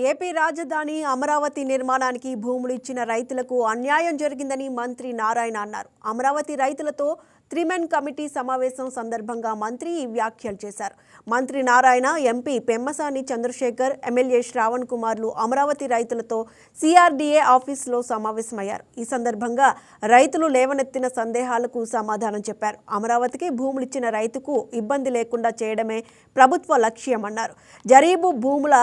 AP రాజధాని అమరావతి నిర్మాణానికి భూములు ఇచ్చిన రైతులకు అన్యాయం జరిగిందని మంత్రి నారాయణ అన్నారు. అమరావతి రైతులతో త్రిమెన్ కమిటీ సమావేశం సందర్భంగా మంత్రి ఈ వ్యాఖ్యలు చేశారు. మంత్రి నారాయణ, ఎంపీ పెమ్మసాని చంద్రశేఖర్, ఎమ్మెల్యే శ్రావణ్ కుమార్లు అమరావతి రైతులతో సిఆర్డీఏ ఆఫీసులో సమావేశమయ్యారు. ఈ సందర్భంగా రైతులు లేవనెత్తిన సందేహాలకు సమాధానం చెప్పారు. అమరావతికి భూములిచ్చిన రైతుకు ఇబ్బంది లేకుండా చేయడమే ప్రభుత్వ లక్ష్యమన్నారు. జరీబు భూముల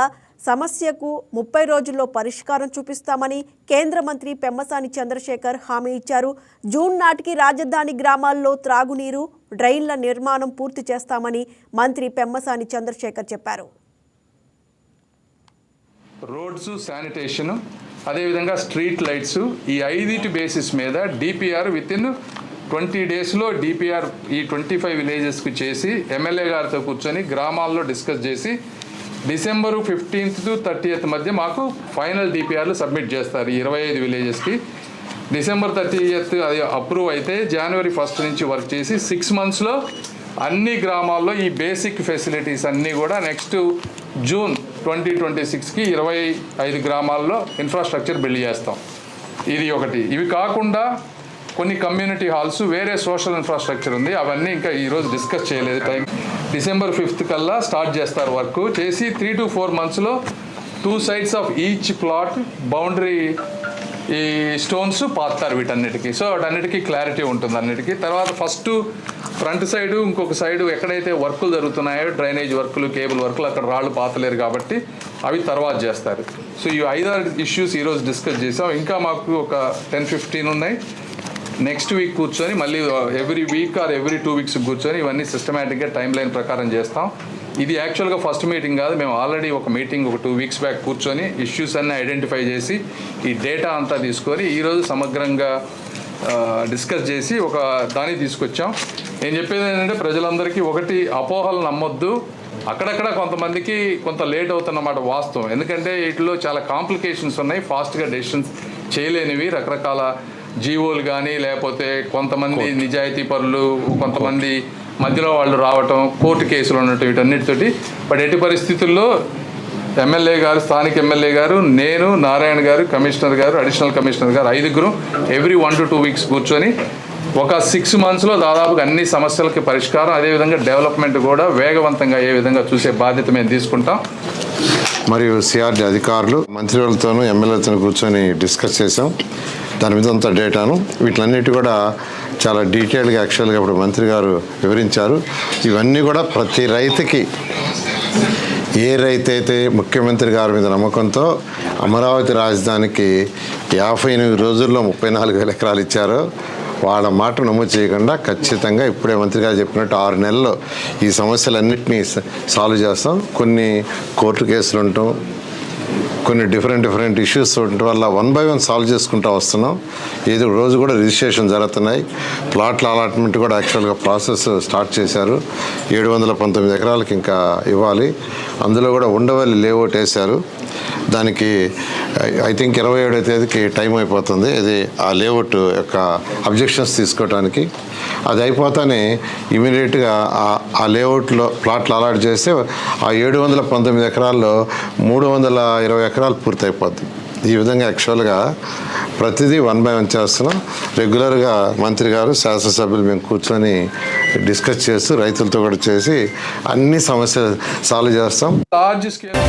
సమస్యకు 30 రోజుల్లో పరిష్కారం చూపిస్తామని కేంద్ర మంత్రి పెమ్మసాని చంద్రశేఖర్ హామీ ఇచ్చారు. జూన్ నాటికి రాజధాని గ్రామాల్లో త్రాగునీరు, డ్రైన్ల నిర్మాణం పూర్తి చేస్తామని మంత్రి పెమ్మసాని చంద్రశేఖర్ చెప్పారు. రోడ్స్, శానిటేషన్, అదేవిధంగా స్ట్రీట్ లైట్స్, ఈ 5 బేసిస్ మీద డిపిఆర్ వితిన్ 20 డేస్లో డిపిఆర్ ఈ 25 విలేజెస్కి చేసి ఎమ్మెల్యే గారితో కూర్చొని గ్రామాల్లో డిస్కస్ చేసి డిసెంబర్ 15th to 30th మధ్య మాకు ఫైనల్ డిపిఆర్లు సబ్మిట్ చేస్తారు. 25 విలేజెస్కి డిసెంబర్ 30th అది అప్రూవ్ అయితే జనవరి 1st నుంచి వర్క్ చేసి 6 monthsలో అన్ని గ్రామాల్లో ఈ బేసిక్ ఫెసిలిటీస్ అన్నీ కూడా నెక్స్ట్ జూన్ 2026కి 25 గ్రామాల్లో ఇన్ఫ్రాస్ట్రక్చర్ బిల్డ్ చేస్తాం. ఇది ఒకటి. ఇవి కాకుండా కొన్ని కమ్యూనిటీ హాల్స్, వేరే సోషల్ ఇన్ఫ్రాస్ట్రక్చర్ ఉంది, అవన్నీ ఇంకా ఈరోజు డిస్కస్ చేయలేదు. టైం డిసెంబర్ 5th కల్లా స్టార్ట్ చేస్తారు వర్క్ చేసి 3 to 4 monthsలో 2 sides of each plot boundary ఈ స్టోన్స్ పాతారు వీటన్నిటికీ. సో వాటన్నిటికీ క్లారిటీ ఉంటుంది అన్నిటికీ. తర్వాత ఫస్ట్ ఫ్రంట్ సైడు, ఇంకొక సైడు ఎక్కడైతే వర్కులు జరుగుతున్నాయో డ్రైనేజ్ వర్కులు, కేబుల్ వర్కులు, అక్కడ రాళ్ళు పాతలేరు కాబట్టి అవి తర్వాత చేస్తారు. సో ఈ 5-6 ఇష్యూస్ ఈరోజు డిస్కస్ చేసాం. ఇంకా మాకు ఒక 10-15 ఉన్నాయి. నెక్స్ట్ వీక్ కూర్చొని మళ్ళీ every week or every 2 weeks కూర్చొని ఇవన్నీ సిస్టమేటిక్గా టైం లైన్ ప్రకారం చేస్తాం. ఇది యాక్చువల్గా ఫస్ట్ మీటింగ్ కాదు, మేము ఆల్రెడీ ఒక మీటింగ్ ఒక 2 weeks బ్యాక్ కూర్చొని ఇష్యూస్ అన్నీ ఐడెంటిఫై చేసి ఈ డేటా అంతా తీసుకొని ఈరోజు సమగ్రంగా డిస్కస్ చేసి ఒక దాన్ని తీసుకొచ్చాం. నేను చెప్పేది ఏంటంటే ప్రజలందరికీ ఒకటి, అపోహలు నమ్మొద్దు. అక్కడక్కడ కొంతమందికి కొంత లేట్ అవుతున్నమాట వాస్తవం. ఎందుకంటే వీటిలో చాలా కాంప్లికేషన్స్ ఉన్నాయి, ఫాస్ట్గా డెసిషన్స్ చేయలేనివి, రకరకాల జీవోలు కానీ లేకపోతే కొంతమంది నిజాయితీ పరులు, కొంతమంది మధ్యలో వాళ్ళు రావటం, కోర్టు కేసులు ఉన్నట్టు, వీటన్నిటితోటి. బట్ ఎట్టి పరిస్థితుల్లో ఎమ్మెల్యే గారు, స్థానిక ఎమ్మెల్యే గారు, నేను, నారాయణ గారు, కమిషనర్ గారు, అడిషనల్ కమిషనర్ గారు, 5 ఎవ్రీ 1 to 2 weeks కూర్చొని ఒక 6 monthsలో దాదాపుగా అన్ని సమస్యలకి పరిష్కారం, అదేవిధంగా డెవలప్మెంట్ కూడా వేగవంతంగా అయ్యే విధంగా చూసే బాధ్యత మేము తీసుకుంటాం. మరియు సిఆర్డీ అధికారులు, మంత్రులతోనూ ఎమ్మెల్యేలతో కూర్చొని డిస్కస్ చేసాం. దాని మీద అంత డేటాను వీటిలన్నిటి కూడా చాలా డీటెయిల్గా యాక్చువల్గా ఇప్పుడు మంత్రి గారు వివరించారు. ఇవన్నీ కూడా ప్రతి రైతుకి, ఏ రైతు అయితే ముఖ్యమంత్రి గారి మీద నమ్మకంతో అమరావతి రాజధానికి 58 రోజుల్లో 34,000 ఎకరాలు ఇచ్చారో వాళ్ళ మాట నమోదు చేయకుండా ఖచ్చితంగా ఇప్పుడే మంత్రి గారు చెప్పినట్టు 6 నెలల్లో ఈ సమస్యలన్నింటినీ సాల్వ్ చేస్తాం. కొన్ని కోర్టు కేసులు ఉంటాం, కొన్ని డిఫరెంట్ ఇష్యూస్ ఉండటం వల్ల 1 by 1 సాల్వ్ చేసుకుంటూ వస్తున్నాం. ఏదో రోజు కూడా రిజిస్ట్రేషన్ జరుగుతున్నాయి. ప్లాట్ల అలాట్మెంట్ కూడా యాక్చువల్గా ప్రాసెస్ స్టార్ట్ చేశారు. 719 ఎకరాలకి ఇంకా ఇవ్వాలి. అందులో కూడా ఉండవల్లి లేఅవుట్ వేశారు. దానికి ఐ థింక్ 27వ తేదీకి టైం అయిపోతుంది. ఇది ఆ లేఅవుట్ యొక్క అబ్జెక్షన్స్ తీసుకోవడానికి. అది అయిపోతానే ఇమీడియట్గా ఆ లేఅవుట్లో ప్లాట్లు అలాట్ చేస్తే ఆ 719 ఎకరాల్లో 320 ఎకరాలు పూర్తయిపోద్ది. ఈ విధంగా యాక్చువల్గా ప్రతిదీ 1 by 1 చేస్తున్నాం. రెగ్యులర్గా మంత్రి గారు, శాసనసభ్యులు మేము కూర్చొని డిస్కస్ చేస్తూ రైతులతో కూడా చేసి అన్ని సమస్యలు సాల్వ్ చేస్తాం. Large scale